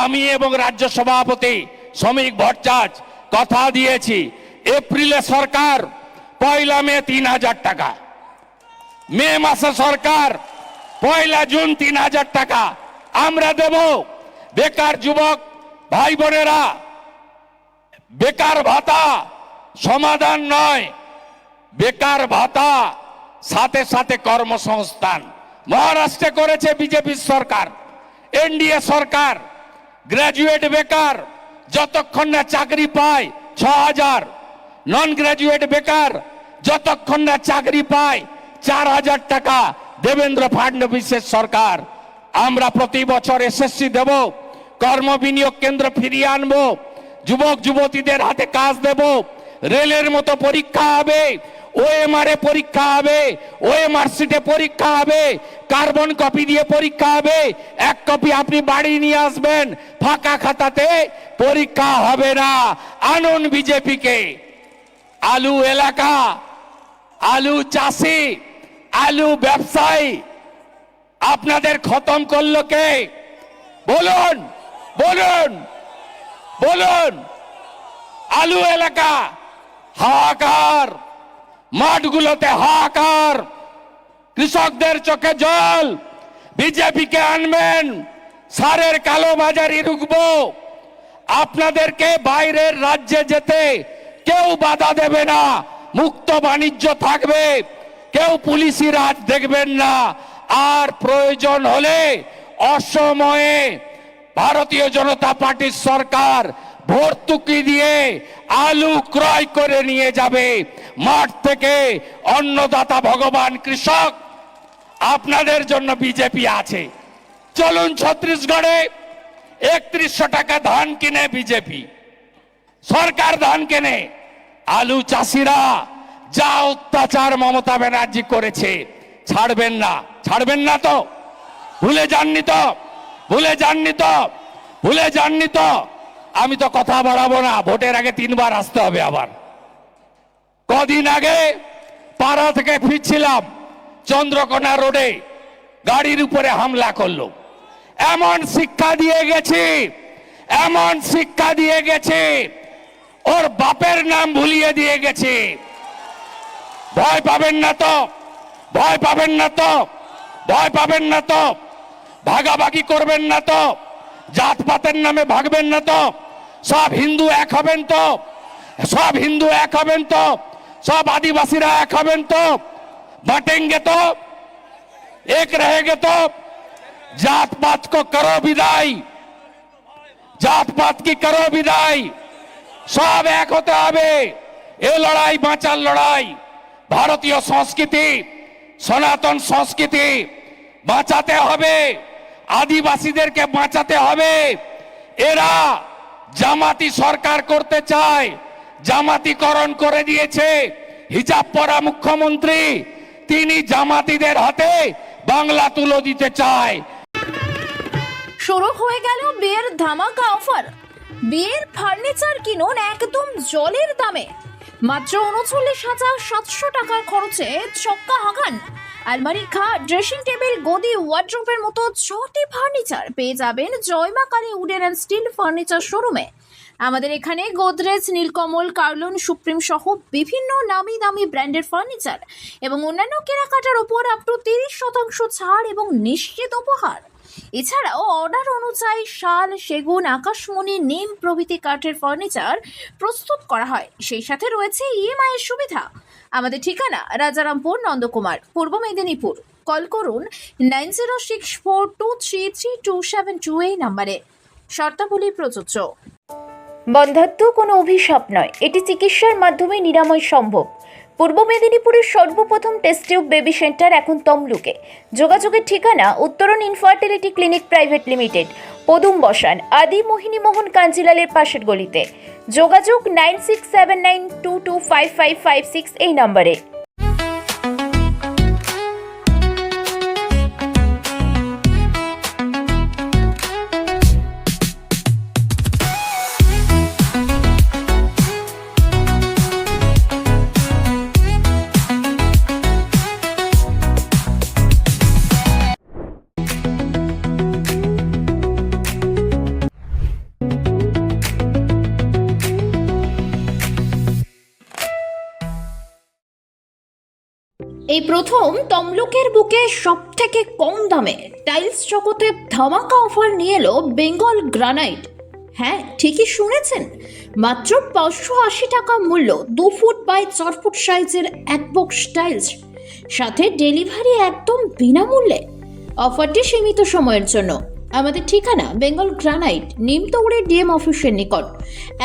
আমি এবং রাজ্য সভাপতি শ্রমিক ভট্টাচার্য কথা দিয়েছি, এপ্রিলে সরকার 1 মে 3000 টাকা, মে মাসে সরকার 1 জুন 3000 টাকা আমরা দেব। বেকার যুবক ভাই বোনেরা, বেকার ভাতা সমাধান নয়, বেকার ভাতা সাথে সাথে কর্মসংস্থান। মহারাষ্ট্রে করেছে বিজেপি সরকার, এনডিএ সরকার। গ্রাজুয়েট বেকার যতক্ষণ না চাকরি পায় 6000, নন গ্রাজুয়েট বেকার যতক্ষণ না চাকরি পায় 4000 টাকা দেবেন্দ্র ফাডনবিসের সরকার। আমরা প্রতি বছর এসএসসি দেব, কর্মবিনিয়োগ কেন্দ্র ফিরিয়ে আনবো, যুবক যুবতীদের হাতে কাজ দেব, রেলের মতো পরীক্ষা হবে, ওএমআর এ পরীক্ষা হবে, ওএমআর সিটে পরীক্ষা হবে, কার্বন কপি দিয়ে পরীক্ষা হবে, 1 কপি আপনি বাড়ি নিয়ে আসবেন, ফাঁকা খাতাতে পরীক্ষা হবে না। আনুন বিজেপিকে। আলু এলাকা, আলু চাষি, আলু ব্যবসায়ী আপনাদের খতম করলো কে? বলুন বলুন বলুন। আলু এলাকা হাহাকার, মাঠগুলোতে হাহাকার, কৃষকদের চোখে জল। বিজেপিকে আনবেন, সারের কালোবাজারি রুখবো। আপনাদেরকে বাইরের রাজ্যে যেতে কেউ বাধা দেবে না, মুক্ত বাণিজ্য থাকবে, কেউ পুলিশি রাজ দেখবেন না। আর প্রয়োজন হলে অসময়ে ভারতীয় জনতা পার্টির সরকার ভর্তুকি দিয়ে আলু ক্রয় করে নিয়ে যাবে মাঠ থেকে। অন্নদাতা ভগবান কৃষক, আপনাদের জন্য বিজেপি আছে। চলুন ছত্তিশগড়ে 3100 টাকা ধান কিনে বিজেপি সরকার ধান কেনে। আলু চাষিরা যা অত্যাচার মমতা ব্যানার্জি করেছে ছাড়বেন না, ছাড়বেন না তো? ভুলে যাননি তো? ভুলে যাননি তো? ভুলে যাননি তো? আমি তো কথা বাড়াবো না, ভোটের আগে 3 বার আসতে হবে আবার। কদিন আগে পাড়া থেকে ফিরছিলাম, চন্দ্রকোনা রোডে গাড়ির উপরে হামলা করলো। এমন শিক্ষা দিয়ে গেছে, এমন শিক্ষা দিয়ে গেছে, ওর বাপের নাম ভুলিয়ে দিয়ে গেছে। ভয় পাবেন না তো? ভয় পাবেন না তো? ভয় পাবেন না তো? ভাগাভাগি করবেন না তো? জাতপাতের নামে ভাগবেন না তো? সব হিন্দু এক হবেন তো? সব হিন্দু এক হবেন তো? सब आदिवासीरा एक हबेन तो? बांटेंगे तो? एक रहेंगे तो? जात पात को करो विदाई, जात पात की करो विदाई। सब एक होते हबे। ए लड़ाई बाँचार लड़ाई, भारतीय संस्कृति सनातन संस्कृति বাঁচাতে হবে, আদিবাসীদেরকে বাঁচাতে হবে। এরা জামাতি সরকার করতে চায়, জামাতিকরণ করে দিয়েছে। হিজাব পরা মুখ্যমন্ত্রী, তিনি জামাতিদের হাতে বাংলা তুলে দিতে চায়। শুরু হয়ে গেল বিয়ের ধামাকা অফার। বিয়ের ফার্নিচার কিনুন একদম জলের দামে। মাত্র 39,700 টাকার খরচে ছক্কা হাগান, আলমারি, খাট, ড্রেসিং টেবিল, গদি, ওয়ার্ড্রোবের মতো 6টি ফার্নিচার পেয়ে যাবেন Joyma Kali wooden and steel furniture শোরুমে। আমাদের এখানে গোদরেজ, নীলকমল, কার্লন, সুপ্রিম সহ বিভিন্ন নামি দামি ব্র্যান্ডের ফার্নিচার এবং অন্যান্য কেনাকাটার উপর আপ টু 30% ছাড় এবং নিশ্চিত উপহার। এছাড়াও অর্ডার অনুযায়ী শাল, সেগুন, আকাশমণি, নিম প্রভৃতি কাঠের ফার্নিচার প্রস্তুত করা হয়। সেই সাথে রয়েছে ইএমআই এর সুবিধা। আমাদের ঠিকানা রাজারামপুর, নন্দকুমার, পূর্ব মেদিনীপুর। কল করুন 9064233272 এই নম্বরে। শর্তাবলী প্রযোজ্য। বন্ধ্যাত্ব কোনো অভিশাপ নয়, এটি চিকিৎসার মাধ্যমে নিরাময় সম্ভব। পূর্ব মেদিনীপুরের সর্বপ্রথম টেস্ট টিউব বেবি সেন্টার এখন তমলুকে। যোগাযোগের ঠিকানা উত্তরণ ইনফার্টিলিটি ক্লিনিক প্রাইভেট লিমিটেড, পদুম বসান, আদি মোহিনী মোহন কাঞ্জিলালের পাশের গলিতে। যোগাযোগ 9679225556 এই নম্বরে। এই প্রথম তমলুকের বুকে সব থেকে কম দামে টাইলস জগতে ধামাকা অফার নিয়ে এলো বেঙ্গল গ্রানাইট। হ্যাঁ, ঠিকই শুনেছেন, মাত্র 580 টাকা মূল্য 2 ফুট বাই 4 ফুট সাইজের এক বক্স টাইলস, সাথে ডেলিভারি একদম বিনামূল্যে। অফারটি সীমিত সময়ের জন্য। আমাদের ঠিকানা বেঙ্গল গ্রানাইট, নিমতৌড়ে ডিএম অফিসের নিকট,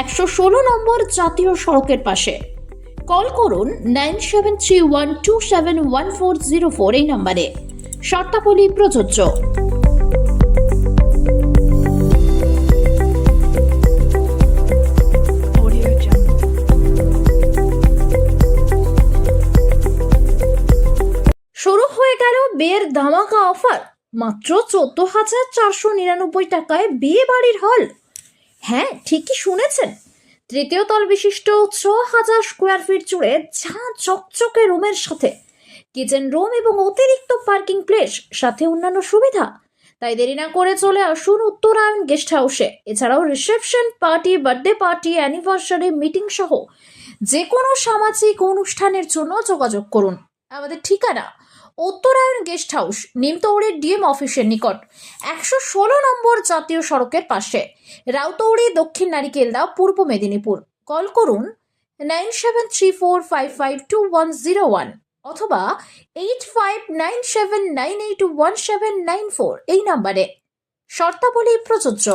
116 নম্বর জাতীয় সড়কের পাশে। কল করুন 9731271404 এই নম্বরে। শর্তাবলী প্রযোজ্য। শুরু হয়ে গেল বিয়ের ধামাকা অফার। মাত্র 14,499 টাকায় বিয়ে বাড়ির হল। হ্যাঁ, ঠিকই শুনেছেন, তৃতীয় তল বিশিষ্ট 6,000 স্কোয়ার ফিট জুড়ে ঝা চকচকে রুমের সাথে কিচেন রুম এবং অতিরিক্ত পার্কিং প্লেস, সাথে অন্যান্য সুবিধা। তাই দেরি না করে চলে আসুন উত্তরায়ণ গেস্ট হাউসে। এছাড়াও reception, party, birthday party, anniversary, meeting সহ যে কোনো সামাজিক অনুষ্ঠানের জন্য যোগাযোগ করুন। আমাদের ঠিকানা উত্তরায়ণ গেস্ট হাউস, নিমতৌড়ে ডিএম অফিসের নিকট, 116 নম্বর জাতীয় সড়কের পাশে, রাউতৌড়ি, দক্ষিণ নারিকেলদা, পূর্ব মেদিনীপুর। কল করুন 9734552101 অথবা 8597981794 এই নম্বরে। শর্তাবলী প্রযোজ্য।